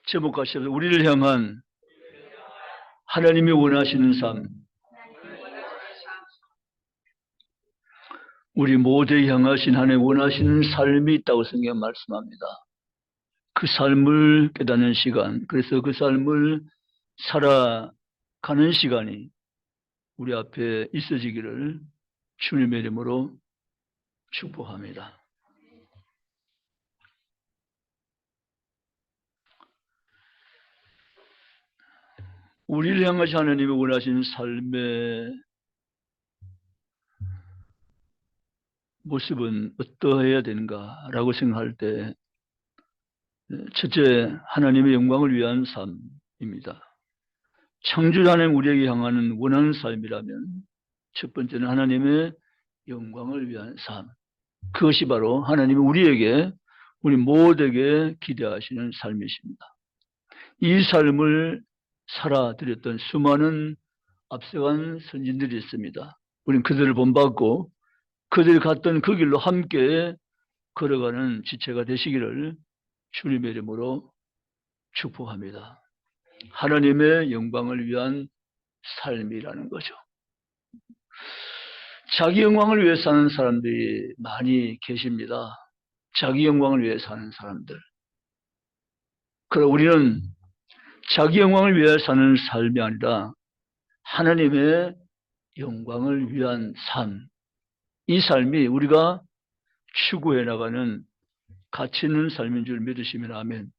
제목하시오. 우리를 향한 하나님이 원하시는 삶. 우리 모두에 향하신 하나님 원하시는 삶이 있다고 성경 말씀합니다. 그 삶을 깨닫는 시간, 그래서 그 삶을 살아가는 시간이 우리 앞에 있어지기를 주님의 이름으로 축복합니다. 우리를 향하신 하나님이 원하시는 삶의 모습은 어떠해야 되는가라고 생각할 때 첫째, 하나님의 영광을 위한 삶입니다. 창조주 하나님 우리에게 향하는 원하는 삶이라면 첫 번째는 하나님의 영광을 위한 삶. 그것이 바로 하나님이 우리에게, 우리 모두에게 기대하시는 삶이십니다. 이 삶을 살아드렸던 수많은 앞서간 선진들이 있습니다. 우리는 그들을 본받고 그들이 갔던 그 길로 함께 걸어가는 지체가 되시기를 주님의 이름으로 축복합니다. 하나님의 영광을 위한 삶이라는 거죠. 자기 영광을 위해 사는 사람들이 많이 계십니다. 자기 영광을 위해 사는 사람들. 그러나 우리는 자기 영광을 위해 사는 삶이 아니라 하나님의 영광을 위한 삶. 이 삶이 우리가 추구해 나가는 가치 있는 삶인 줄 믿으시면 아멘.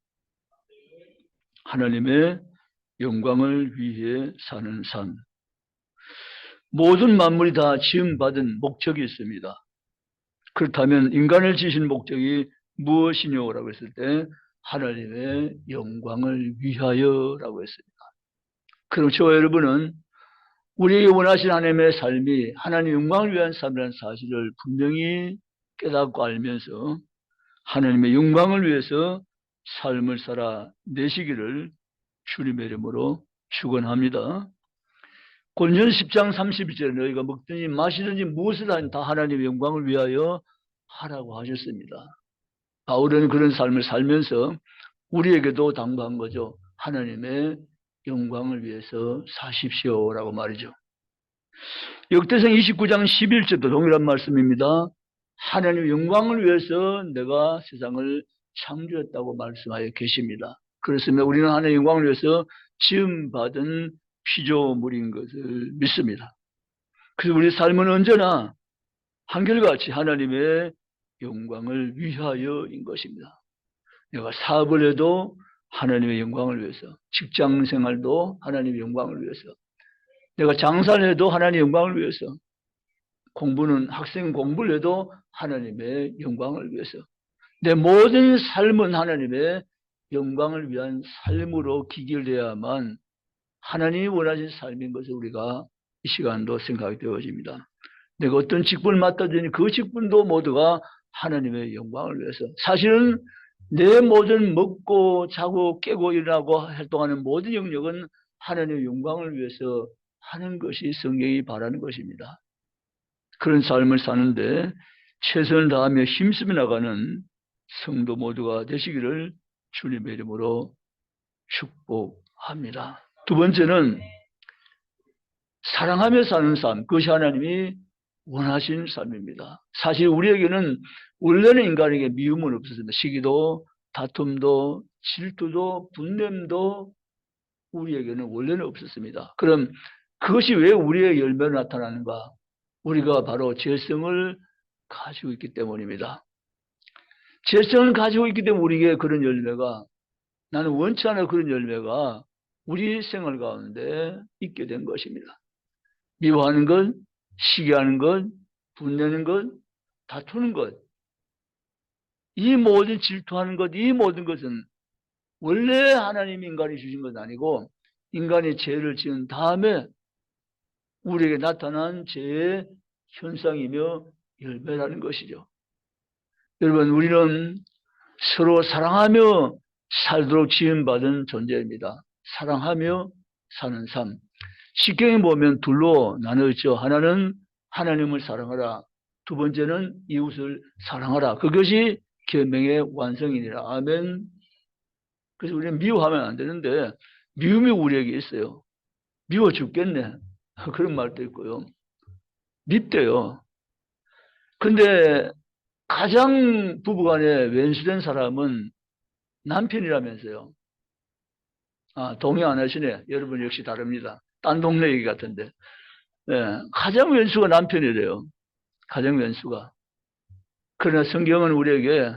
하나님의 영광을 위해 사는 삶. 모든 만물이 다 지음받은 목적이 있습니다. 그렇다면 인간을 지으신 목적이 무엇이냐고 했을 때 하나님의 영광을 위하여라고 했습니다. 그럼 저와 여러분은 우리에게 원하신 하나님의 삶이 하나님의 영광을 위한 삶이라는 사실을 분명히 깨닫고 알면서 하나님의 영광을 위해서 삶을 살아내시기를 주님의 이름으로 축원합니다. 고린도전서 10장 31절에 너희가 먹든지 마시든지 무엇을 하든 다 하나님의 영광을 위하여 하라고 하셨습니다. 바울은 그런 삶을 살면서 우리에게도 당부한 거죠. 하나님의 영광을 위해서 사십시오라고 말이죠. 역대상 29장 11절도 동일한 말씀입니다. 하나님의 영광을 위해서 내가 세상을 창조했다고 말씀하여 계십니다. 그렇습니다. 우리는 하나님의 영광을 위해서 지음받은 피조물인 것을 믿습니다. 그래서 우리 삶은 언제나 한결같이 하나님의 영광을 위하여인 것입니다. 내가 사업을 해도 하나님의 영광을 위해서, 직장 생활도 하나님의 영광을 위해서, 내가 장사를 해도 하나님의 영광을 위해서, 공부는 학생 공부를 해도 하나님의 영광을 위해서, 내 모든 삶은 하나님의 영광을 위한 삶으로 기결되어야만 하나님이 원하신 삶인 것을 우리가 이 시간도 생각이 되어집니다. 내가 어떤 직분을 맡아주니 그 직분도 모두가 하나님의 영광을 위해서. 사실은 내 모든 먹고 자고 깨고 일어나고 활동하는 모든 영역은 하나님의 영광을 위해서 하는 것이 성경이 바라는 것입니다. 그런 삶을 사는데 최선을 다하며 힘쓰며 나가는 성도 모두가 되시기를 주님의 이름으로 축복합니다. 두 번째는 사랑하며 사는 삶, 그것이 하나님이 원하신 삶입니다. 사실 우리에게는 원래는 인간에게 미움은 없었습니다. 시기도, 다툼도, 질투도, 분냄도 우리에게는 원래는 없었습니다. 그럼 그것이 왜 우리의 열매로 나타나는가? 우리가 바로 죄성을 가지고 있기 때문입니다. 죄성을 가지고 있기 때문에 우리에게 그런 열매가, 나는 원치 않아 그런 열매가 우리 생활 가운데 있게 된 것입니다. 미워하는 것, 시기하는 것, 분내는 것, 다투는 것, 이 모든 질투하는 것, 이 모든 것은 원래 하나님이 인간이 주신 것 아니고 인간이 죄를 지은 다음에 우리에게 나타난 죄의 현상이며 열매라는 것이죠. 여러분, 우리는 서로 사랑하며 살도록 지음받은 존재입니다. 사랑하며 사는 삶. 십경에 보면 둘로 나누어있죠. 하나는 하나님을 사랑하라. 두 번째는 이웃을 사랑하라. 그것이 계명의 완성이니라. 아멘. 그래서 우리는 미워하면 안 되는데 미움이 우리에게 있어요. 미워 죽겠네. 그런 말도 있고요. 밉대요. 근데 가장 부부간에 왼수된 사람은 남편이라면서요. 아, 동의 안 하시네. 여러분 역시 다릅니다. 딴 동네 얘기 같은데. 예, 가장 왼수가 남편이래요. 가장 왼수가. 그러나 성경은 우리에게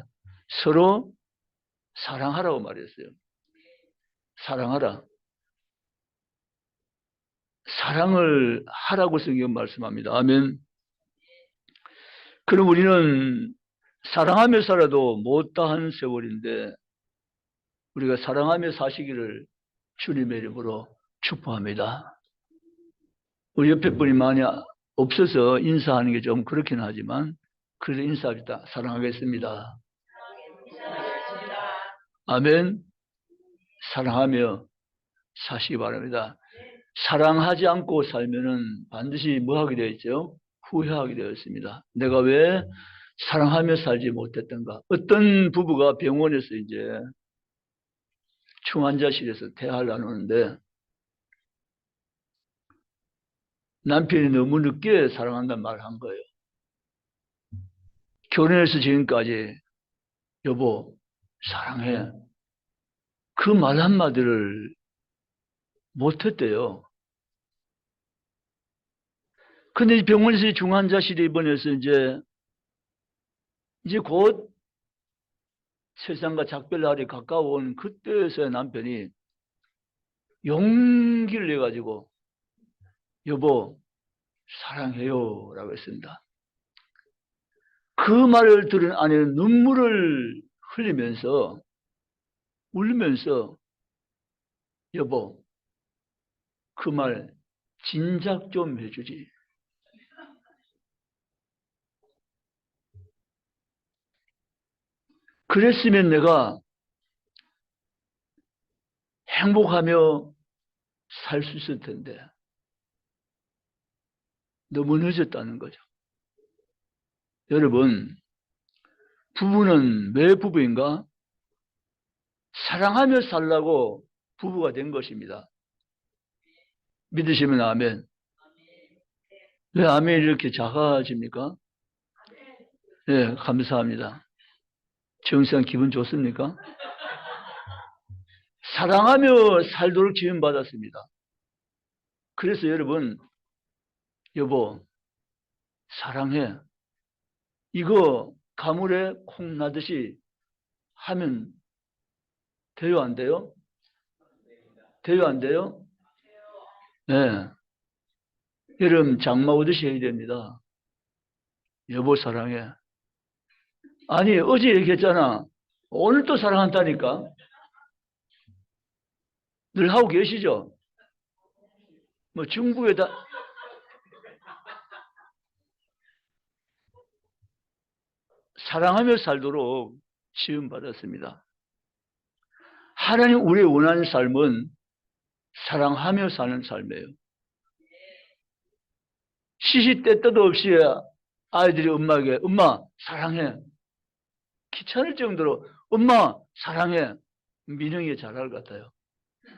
서로 사랑하라고 말했어요. 사랑하라. 사랑을 하라고 성경 말씀합니다. 아멘. 그럼 우리는 사랑하며 살아도 못다한 세월인데 우리가 사랑하며 사시기를 주님의 이름으로 축복합니다. 우리 옆에 분이 많이 없어서 인사하는 게 좀 그렇긴 하지만 그래도 인사합니다. 사랑하겠습니다. 아멘. 사랑하며 사시기 바랍니다. 사랑하지 않고 살면은 반드시 뭐 하게 되어 있죠? 후회하게 되어 있습니다. 내가 왜 사랑하며 살지 못했던가? 어떤 부부가 병원에서 이제 중환자실에서 대화를 나누는데 남편이 너무 늦게 사랑한다는 말을 한 거예요. 결혼해서 지금까지 여보 사랑해. 그 말 한마디를 못했대요. 근데 병원에서 중환자실에 입원해서 이제 곧 세상과 작별 날이 가까운 그때서야 남편이 용기를 내가지고 여보 사랑해요 라고 했습니다. 그 말을 들은 아내는 눈물을 흘리면서 울면서 여보 그 말 진작 좀 해주지. 그랬으면 내가 행복하며 살 수 있을 텐데 너무 늦었다는 거죠. 여러분 부부는 왜 부부인가? 사랑하며 살라고 부부가 된 것입니다. 믿으시면 아멘. 왜 아멘이 이렇게 작아집니까? 네, 감사합니다. 정상 기분 좋습니까? 사랑하며 살도록 지음받았습니다. 그래서 여러분, 여보, 사랑해. 이거 가물에 콩 나듯이 하면 돼요, 안 돼요? 돼요, 안 돼요? 네. 여러분, 장마 오듯이 해야 됩니다. 여보, 사랑해. 아니, 어제 얘기했잖아. 오늘 또 사랑한다니까? 늘 하고 계시죠? 뭐 중국에다 사랑하며 살도록 지음받았습니다. 하나님 우리의 원하는 삶은 사랑하며 사는 삶이에요. 시시때때도 없이 아이들이 엄마에게 엄마 사랑해. 귀찮을 정도로 엄마 사랑해. 민영이가 잘할 것 같아요.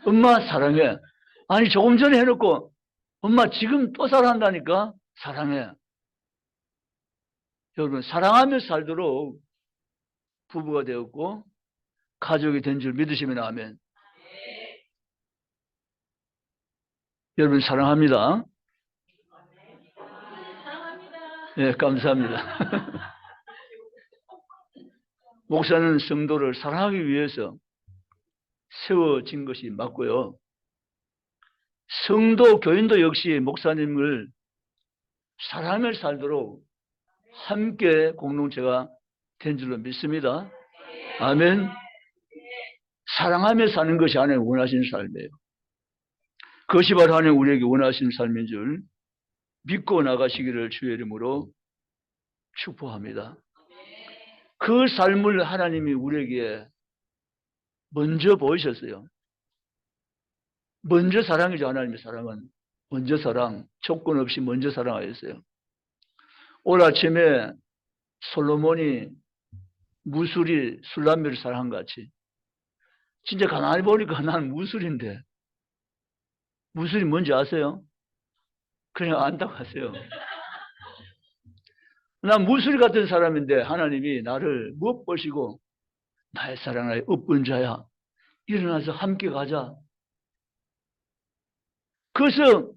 엄마 사랑해. 아니 조금 전에 해놓고 엄마 지금 또 사랑한다니까 사랑해. 여러분 사랑하며 살도록 부부가 되었고 가족이 된 줄 믿으시면 아멘. 여러분 사랑합니다. 네, 감사합니다. 목사는 성도를 사랑하기 위해서 세워진 것이 맞고요. 성도, 교인도 역시 목사님을 사랑하며 살도록 함께 공동체가 된 줄로 믿습니다. 아멘. 사랑하며 사는 것이 하나님 원하시는 삶이에요. 그것이 바로 하나님 우리에게 원하시는 삶인 줄 믿고 나가시기를 주의 이름으로 축복합니다. 그 삶을 하나님이 우리에게 먼저 보이셨어요. 먼저 사랑이죠. 하나님의 사랑은 먼저 사랑, 조건 없이 먼저 사랑하였어요. 오늘 아침에 솔로몬이 무술이 술람미를 사랑한 것 같이 진짜 가만히 보니까 난 무술인데. 무술이 뭔지 아세요? 그냥 안다고 하세요. 난 무술 같은 사람인데 하나님이 나를 무엇보시고 나의 사랑하여 up은 자야. 일어나서 함께 가자. 그래서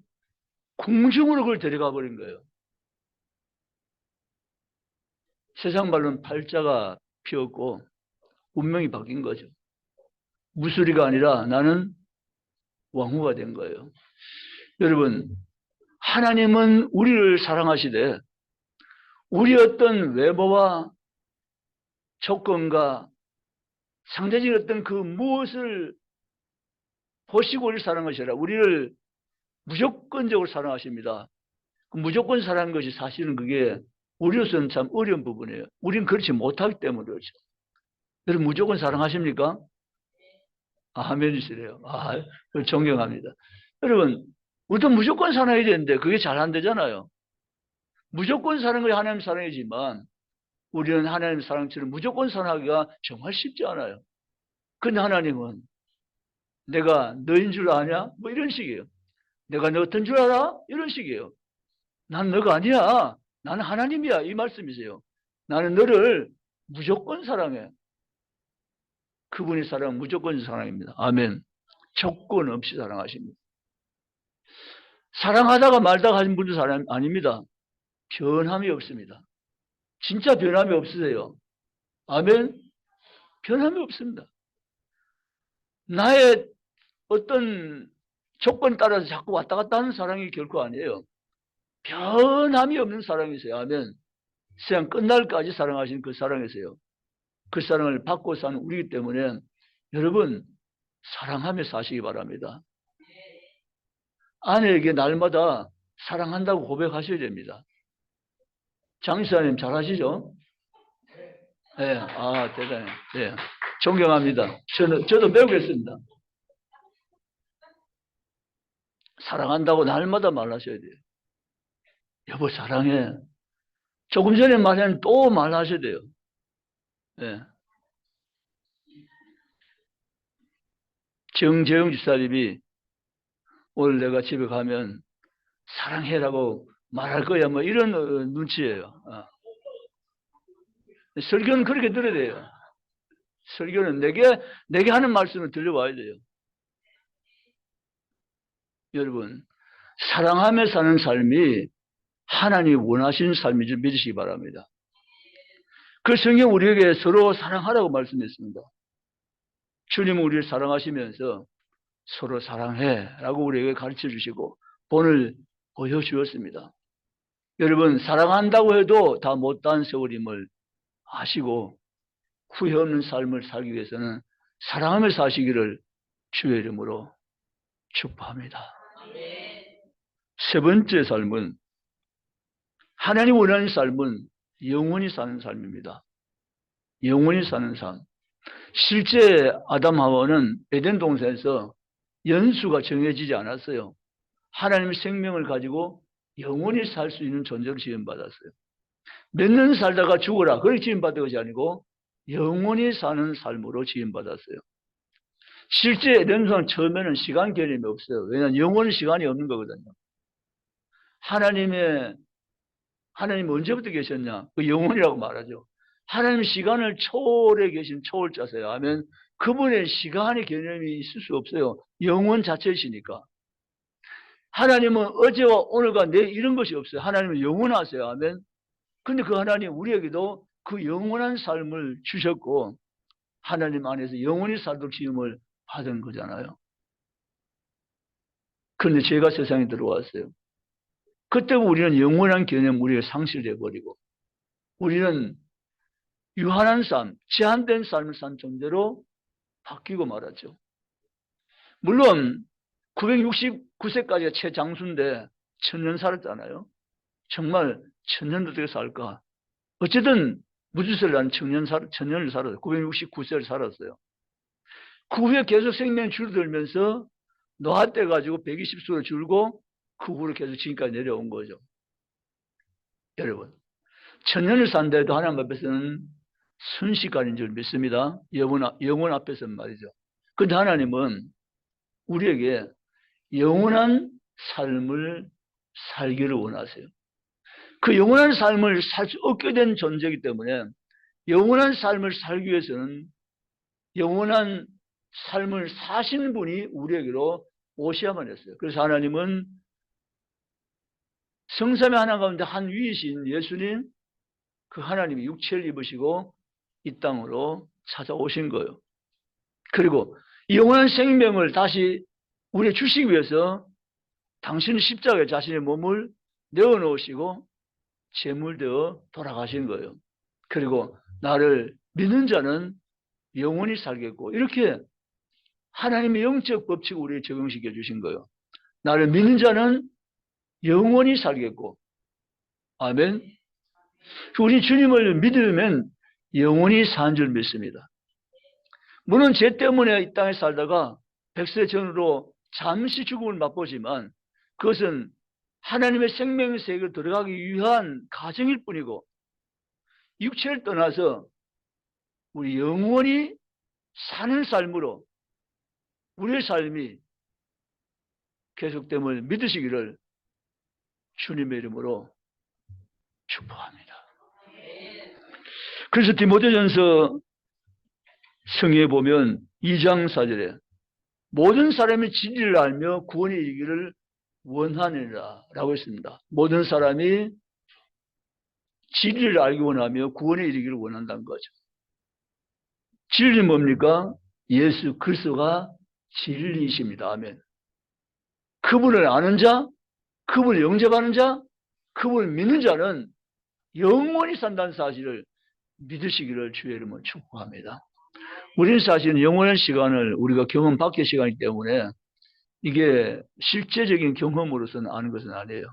공중으로 그걸 데려가 버린 거예요. 세상 말로는 팔자가 피었고 운명이 바뀐 거죠. 무술이가 아니라 나는 왕후가 된 거예요. 여러분, 하나님은 우리를 사랑하시되 우리 어떤 외모와 조건과 상대적인 어떤 그 무엇을 보시고 우리를 사랑하시라. 우리를 무조건적으로 사랑하십니다. 무조건 사랑하는 것이 사실은 그게 우리로서는 참 어려운 부분이에요. 우리는 그렇지 못하기 때문에 그렇죠. 여러분 무조건 사랑하십니까? 아멘이시래요. 존경합니다. 여러분, 우리도 무조건 사랑해야 되는데 그게 잘 안 되잖아요. 무조건 사랑은 하나님 사랑이지만 우리는 하나님 사랑처럼 무조건 사랑하기가 정말 쉽지 않아요. 근데 하나님은 내가 너인 줄 아냐? 뭐 이런 식이에요. 내가 너 어떤 줄 알아? 이런 식이에요. 난 너가 아니야. 나는 하나님이야. 이 말씀이세요. 나는 너를 무조건 사랑해. 그분이 사랑은 무조건 사랑입니다. 아멘. 조건 없이 사랑하십니다. 사랑하다가 말다가 하신 분도 사람 아닙니다. 변함이 없습니다. 진짜 변함이 없으세요. 아멘. 변함이 없습니다. 나의 어떤 조건 따라서 자꾸 왔다 갔다 하는 사랑이 결코 아니에요. 변함이 없는 사랑이세요. 아멘. 세상 끝날까지 사랑하시는 그 사랑이세요. 그 사랑을 받고 사는 우리이기 때문에 여러분 사랑하며 사시기 바랍니다. 아내에게 날마다 사랑한다고 고백하셔야 됩니다. 장사님 잘하시죠? 네, 대단해요. 네, 존경합니다. 저도 배우겠습니다. 사랑한다고 날마다 말하셔야 돼요. 여보 사랑해. 조금 전에 말했는데 또 말하셔야 돼요. 네. 정재영 집사님이 오늘 내가 집에 가면 사랑해라고 말할 거야 뭐 이런 눈치예요. 설교는 그렇게 들어야 돼요. 설교는 내게 하는 말씀을 들려와야 돼요. 여러분 사랑하며 사는 삶이 하나님이 원하시는 삶인 줄 믿으시기 바랍니다. 그 성경 우리에게 서로 사랑하라고 말씀했습니다. 주님은 우리를 사랑하시면서 서로 사랑해라고 우리에게 가르쳐 주시고 본을 보여주었습니다. 여러분 사랑한다고 해도 다 못다한 세월임을 아시고 후회 없는 삶을 살기 위해서는 사랑하며 사시기를 주의 이름으로 축복합니다. 세 번째 삶은 하나님 원하는 삶은 영원히 사는 삶입니다. 영원히 사는 삶. 실제 아담 하와는 에덴 동산에서 연수가 정해지지 않았어요. 하나님의 생명을 가지고 영원히 살 수 있는 존재로 지음받았어요. 몇 년 살다가 죽어라. 그렇게 지음받은 것이 아니고 영원히 사는 삶으로 지음받았어요. 실제 에덴 동산 처음에는 시간 개념이 없어요. 왜냐하면 영원히 시간이 없는 거거든요. 하나님 언제부터 계셨냐? 그 영원이라고 말하죠. 하나님 시간을 초월해 계신 초월자세요. 하면 그분의 시간의 개념이 있을 수 없어요. 영원 자체이시니까. 하나님은 어제와 오늘과 내일 이런 것이 없어요. 하나님은 영원하세요. 하면 근데 그 하나님 우리에게도 그 영원한 삶을 주셨고 하나님 안에서 영원히 살도록 지음을 받은 거잖아요. 그런데 죄가 세상에 들어왔어요. 그때 우리는 영원한 개념 우리가 상실해버리고 우리는 유한한 삶, 제한된 삶을 산 존재로 바뀌고 말았죠. 물론 969세까지가 최장수인데 1000년 살았잖아요. 정말 1000년 어떻게 살까? 어쨌든 무주세를 한 1000년을 살았어요. 969세를 살았어요. 그 후에 계속 생명이 줄어들면서 노화 때 가지고 120수로 줄고 그 후로 계속 지금까지 내려온 거죠. 여러분 1000년을 산다 해도 하나님 앞에서는 순식간인 줄 믿습니다. 영원 앞에서는 말이죠. 그런데 하나님은 우리에게 영원한 삶을 살기를 원하세요. 그 영원한 삶을 살 수 없게 된 존재이기 때문에 영원한 삶을 살기 위해서는 영원한 삶을 사시는 분이 우리에게로 오셔야만 했어요. 그래서 하나님은 성삼위 하나 가운데 한 위이신 예수님, 그 하나님이 육체를 입으시고 이 땅으로 찾아오신 거예요. 그리고 영원한 생명을 다시 우리에 주시기 위해서 당신 십자가에 자신의 몸을 내어놓으시고 제물되어 돌아가신 거예요. 그리고 나를 믿는 자는 영원히 살겠고, 이렇게 하나님의 영적 법칙을 우리에 적용시켜 주신 거예요. 나를 믿는 자는 영원히 살겠고, 아멘. 우리 주님을 믿으면 영원히 사는 줄 믿습니다. 물론 죄 때문에 이 땅에 살다가 백세 전으로 잠시 죽음을 맛보지만 그것은 하나님의 생명의 세계로 들어가기 위한 과정일 뿐이고, 육체를 떠나서 우리 영원히 사는 삶으로 우리의 삶이 계속됨을 믿으시기를 주님의 이름으로 축복합니다. 그래서 디모데전서 성경에 보면 2장 4절에 모든 사람이 진리를 알며 구원에 이르기를 원하느니라 라고 했습니다. 모든 사람이 진리를 알기 원하며 구원에 이르기를 원한다는 거죠. 진리는 뭡니까? 예수 그리스도가 진리이십니다. 아멘. 그분을 아는 자, 그분을 영접하는 자, 그분을 믿는 자는 영원히 산다는 사실을 믿으시기를 주의 이름으로 축복합니다. 우리는 사실은 영원한 시간을 우리가 경험 밖의 시간이기 때문에 이게 실제적인 경험으로서는 아는 것은 아니에요.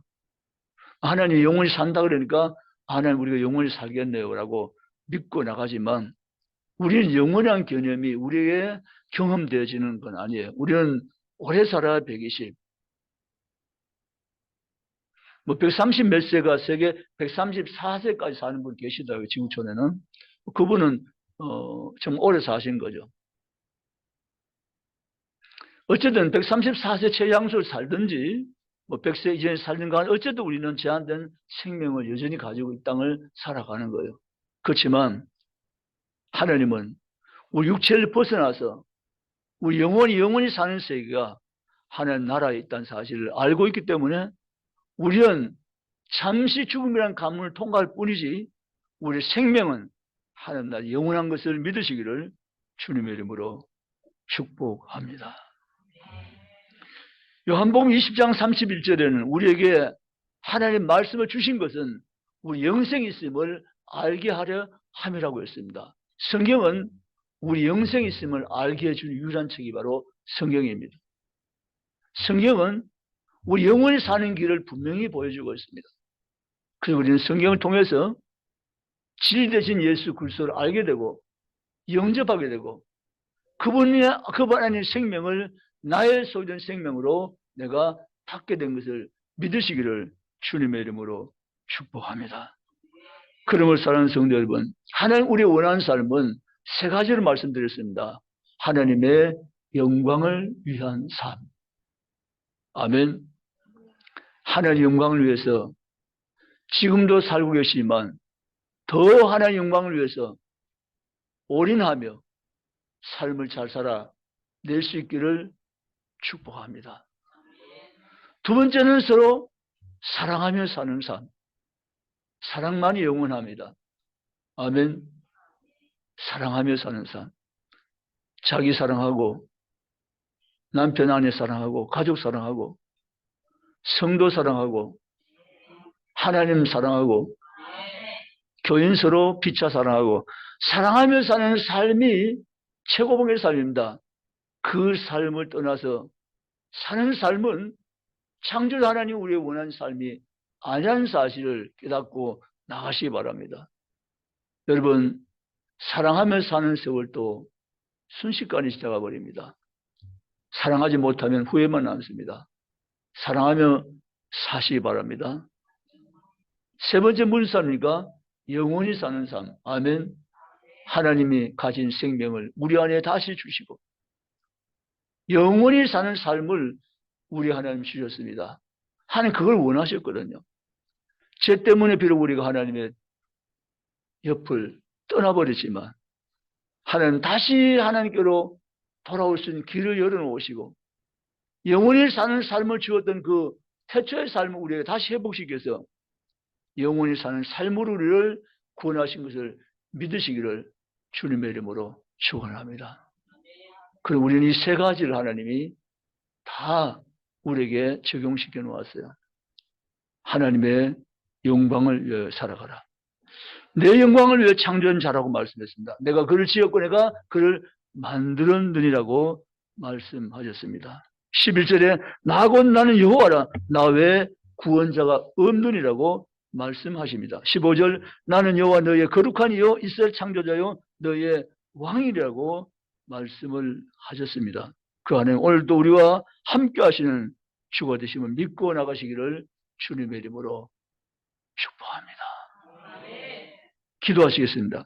하나님이 영원히 산다 그러니까 하나님 우리가 영원히 살겠네요 라고 믿고 나가지만 우리는 영원한 개념이 우리에게 경험되어지는 건 아니에요. 우리는 오래 살아야 120, 130 몇 세가 세계 134세까지 사는 분 계시다고요. 지구촌에는. 그분은 좀 오래 사신 거죠. 어쨌든 134세 최장수를 살든지 100세 이전에 살든 간에 어쨌든 우리는 제한된 생명을 여전히 가지고 이 땅을 살아가는 거예요. 그렇지만 하나님은 우리 육체를 벗어나서 우리 영원히 사는 세계가 하나님 나라에 있다는 사실을 알고 있기 때문에 우리는 잠시 죽음이라는 가문을 통과할 뿐이지 우리의 생명은 하나님 나라 영원한 것을 믿으시기를 주님의 이름으로 축복합니다. 요한복음 20장 31절에는 우리에게 하나님 말씀을 주신 것은 우리 영생이 있음을 알게 하려 함이라고 했습니다. 성경은 우리 영생이 있음을 알게 해주는 유일한 책이 바로 성경입니다. 성경은 우리 영원히 사는 길을 분명히 보여주고 있습니다. 그래서 우리는 성경을 통해서 진리 되신 예수 그리스도를 알게 되고 영접하게 되고 그분 안에 생명을 나의 소유된 생명으로 내가 받게 된 것을 믿으시기를 주님의 이름으로 축복합니다. 그러므로 사랑하는 성도 여러분, 하나님 우리 원하는 삶은 세 가지를 말씀드렸습니다. 하나님의 영광을 위한 삶. 아멘. 하나님의 영광을 위해서 지금도 살고 계시지만 더 하나님의 영광을 위해서 올인하며 삶을 잘 살아낼 수 있기를 축복합니다. 두 번째는 서로 사랑하며 사는 삶. 사랑만이 영원합니다. 아멘. 사랑하며 사는 삶. 자기 사랑하고 남편 아내 사랑하고 가족 사랑하고 성도 사랑하고 하나님 사랑하고 교인 서로 피차 사랑하고 사랑하며 사는 삶이 최고봉의 삶입니다. 그 삶을 떠나서 사는 삶은 창조주 하나님 우리의 원하는 삶이 아니라는 사실을 깨닫고 나가시기 바랍니다. 여러분, 사랑하며 사는 세월도 순식간에 지나가 버립니다. 사랑하지 못하면 후회만 남습니다. 사랑하며 사시기 바랍니다. 세 번째 무슨 삶입니까? 영원히 사는 삶. 아멘. 하나님이 가진 생명을 우리 안에 다시 주시고 영원히 사는 삶을 우리 하나님 주셨습니다. 하나님 그걸 원하셨거든요. 죄 때문에 비록 우리가 하나님의 옆을 떠나버렸지만 하나님 다시 하나님께로 돌아올 수 있는 길을 열어놓으시고 영원히 사는 삶을 주었던 그 태초의 삶을 우리에게 다시 회복시켜서 영원히 사는 삶으로 우리를 구원하신 것을 믿으시기를 주님의 이름으로 축원합니다. 그리고 우리는 이 세 가지를 하나님이 다 우리에게 적용시켜 놓았어요. 하나님의 영광을 위해 살아가라. 내 영광을 위해 창조한 자라고 말씀했습니다. 내가 그를 지었고 내가 그를 만들었느니라고 말씀하셨습니다. 11절에 나 곧 나는 여호와라 나 외에 구원자가 없느니라고 말씀하십니다. 15절 나는 여호와 너희의 거룩한 이요 이스라엘 창조자요 너희의 왕이라고 말씀을 하셨습니다. 그 안에 오늘도 우리와 함께 하시는 주가 되심을 믿고 나가시기를 주님의 이름으로 축복합니다. 기도하시겠습니다.